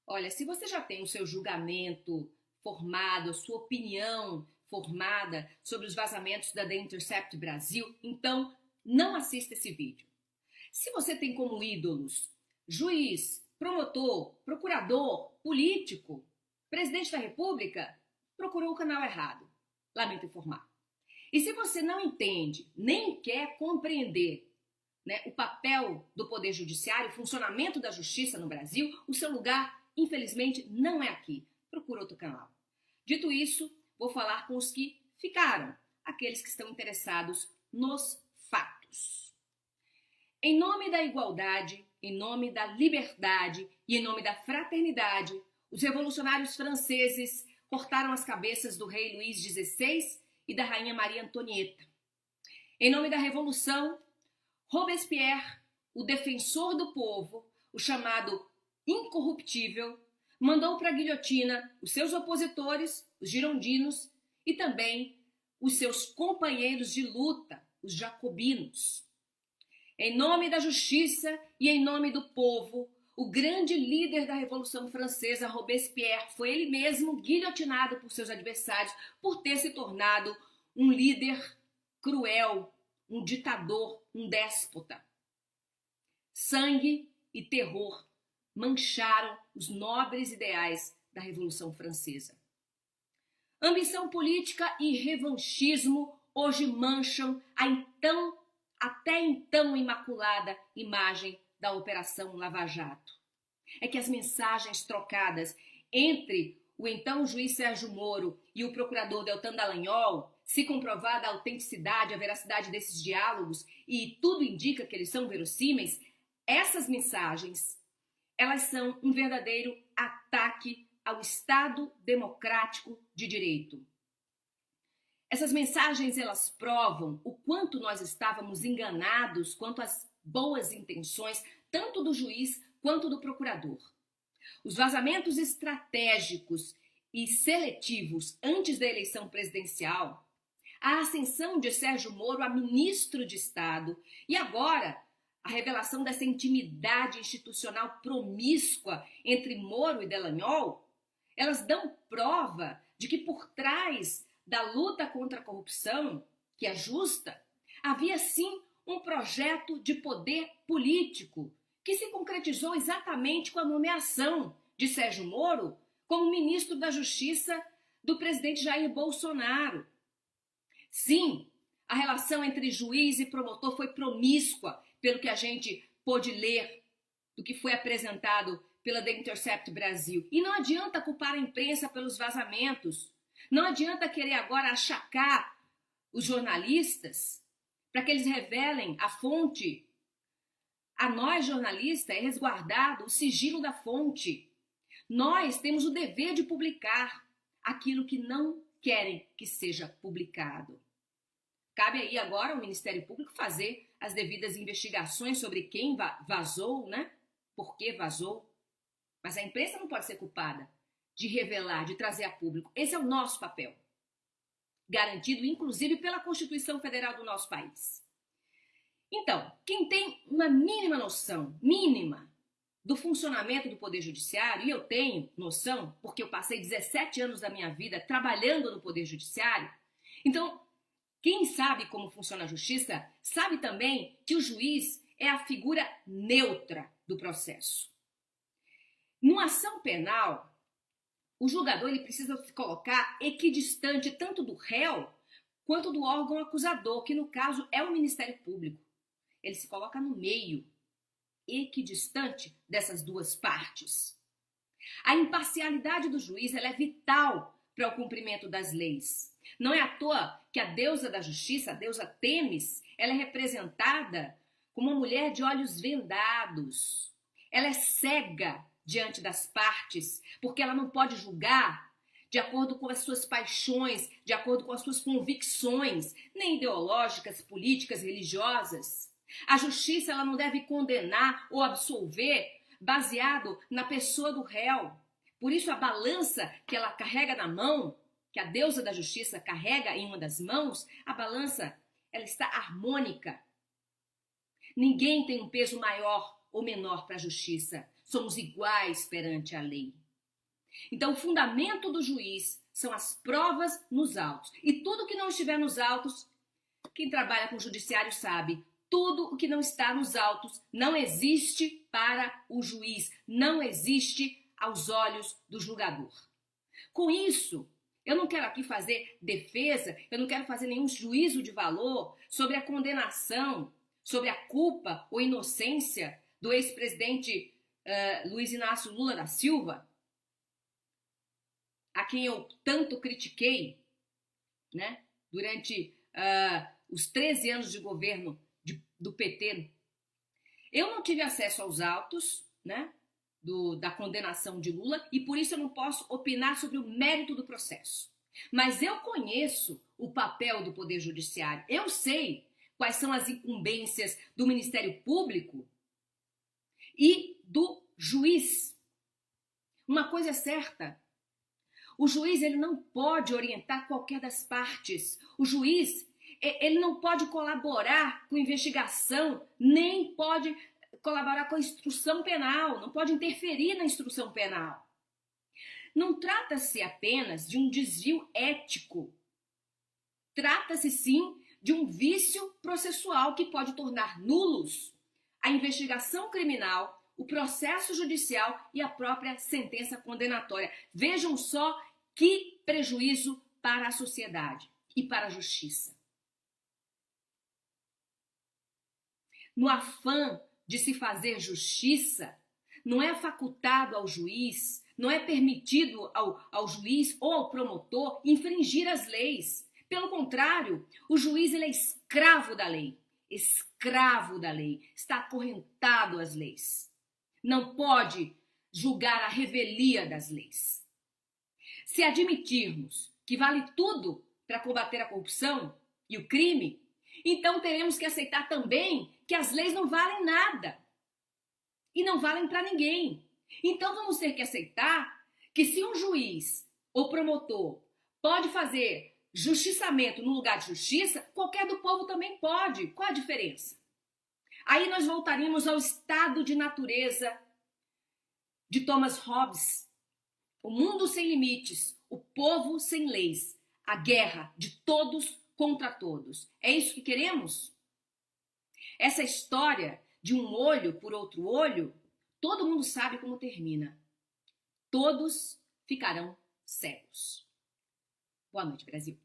Olha, se você já tem o seu julgamento formado, a sua opinião formada sobre os vazamentos da The Intercept Brasil, então não assista esse vídeo. Se você tem como ídolos juiz, promotor, procurador, político, presidente da República, procurou o canal errado. Lamento informar. E se você não entende, nem quer compreender, né, o papel do Poder Judiciário, o funcionamento da justiça no Brasil, o seu lugar, infelizmente, não é aqui. Procura outro canal. Dito isso, vou falar com os que ficaram, aqueles que estão interessados nos fatos. Em nome da igualdade, em nome da liberdade e em nome da fraternidade, os revolucionários franceses cortaram as cabeças do rei Luís XVI e da rainha Maria Antonieta. Em nome da revolução, Robespierre, o defensor do povo, o chamado incorruptível, mandou para a guilhotina os seus opositores, os girondinos, e também os seus companheiros de luta, os jacobinos. Em nome da justiça e em nome do povo, o grande líder da Revolução Francesa, Robespierre, foi ele mesmo guilhotinado por seus adversários por ter se tornado um líder cruel, um ditador, um déspota. Sangue e terror mancharam os nobres ideais da Revolução Francesa. Ambição política e revanchismo hoje mancham a até então imaculada imagem da Operação Lava Jato. É que as mensagens trocadas entre o então juiz Sérgio Moro e o procurador Deltan Dallagnol, se comprovada a autenticidade, a veracidade desses diálogos, e tudo indica que eles são verossímeis, essas mensagens, elas são um verdadeiro ataque ao Estado democrático de direito. Essas mensagens, elas provam o quanto nós estávamos enganados quanto às boas intenções, tanto do juiz quanto do procurador. Os vazamentos estratégicos e seletivos antes da eleição presidencial, a ascensão de Sérgio Moro a ministro de Estado e agora a revelação dessa intimidade institucional promíscua entre Moro e Dallagnol, elas dão prova de que por trás da luta contra a corrupção, que é justa, havia sim um projeto de poder político que se concretizou exatamente com a nomeação de Sérgio Moro como ministro da Justiça do presidente Jair Bolsonaro. Sim, a relação entre juiz e promotor foi promíscua, pelo que a gente pôde ler do que foi apresentado pela The Intercept Brasil. E não adianta culpar a imprensa pelos vazamentos. Não adianta querer agora achacar os jornalistas para que eles revelem a fonte. A nós, jornalistas, é resguardado o sigilo da fonte. Nós temos o dever de publicar aquilo que não querem que seja publicado. Cabe aí agora ao Ministério Público fazer as devidas investigações sobre quem vazou, né? Por que vazou. Mas a imprensa não pode ser culpada de revelar, de trazer a público. Esse é o nosso papel, garantido inclusive pela Constituição Federal do nosso país. Então, quem tem uma mínima noção, mínima, do funcionamento do Poder Judiciário, e eu tenho noção, porque eu passei 17 anos da minha vida trabalhando no Poder Judiciário, então, quem sabe como funciona a justiça, sabe também que o juiz é a figura neutra do processo. Numa ação penal, o julgador ele precisa se colocar equidistante tanto do réu quanto do órgão acusador, que no caso é o Ministério Público. Ele se coloca no meio, equidistante dessas duas partes. A imparcialidade do juiz ela é vital para o cumprimento das leis. Não é à toa que a deusa da justiça, a deusa Têmis, ela é representada como uma mulher de olhos vendados. Ela é cega diante das partes, porque ela não pode julgar de acordo com as suas paixões, de acordo com as suas convicções, nem ideológicas, políticas, religiosas. A justiça ela não deve condenar ou absolver baseado na pessoa do réu. Por isso a balança que ela carrega na mão, que a deusa da justiça carrega em uma das mãos, a balança ela está harmônica. Ninguém tem um peso maior ou menor para a justiça. somos iguais perante a lei. Então, o fundamento do juiz são as provas nos autos. E tudo que não estiver nos autos, quem trabalha com o judiciário sabe, tudo o que não está nos autos não existe para o juiz, não existe aos olhos do julgador. Com isso, eu não quero aqui fazer defesa, eu não quero fazer nenhum juízo de valor sobre a condenação, sobre a culpa ou inocência do ex-presidente Luiz Inácio Lula da Silva, a quem eu tanto critiquei, né, durante os 13 anos de governo do PT. Eu não tive acesso aos autos, né, da condenação de Lula, e por isso eu não posso opinar sobre o mérito do processo. Mas eu conheço o papel do Poder Judiciário. Eu sei quais são as incumbências do Ministério Público e do juiz. Uma coisa é certa: o juiz ele não pode orientar qualquer das partes. O juiz ele não pode colaborar com investigação, nem pode colaborar com a instrução penal, não pode interferir na instrução penal. Não trata-se apenas de um desvio ético. Trata-se sim de um vício processual que pode tornar nulos a investigação criminal, o processo judicial e a própria sentença condenatória. Vejam só que prejuízo para a sociedade e para a justiça. No afã de se fazer justiça, não é facultado ao juiz, não é permitido ao juiz ou ao promotor infringir as leis. Pelo contrário, o juiz ele é escravo da lei, está acorrentado às leis. Não pode julgar a revelia das leis. Se admitirmos que vale tudo para combater a corrupção e o crime, então teremos que aceitar também que as leis não valem nada e não valem para ninguém. Então vamos ter que aceitar que se um juiz ou promotor pode fazer justiçamento no lugar de justiça, qualquer do povo também pode. Qual a diferença? Aí nós voltaríamos ao estado de natureza de Thomas Hobbes. O mundo sem limites, o povo sem leis, a guerra de todos contra todos. É isso que queremos? Essa história de um olho por outro olho, todo mundo sabe como termina. Todos ficarão cegos. Boa noite, Brasil.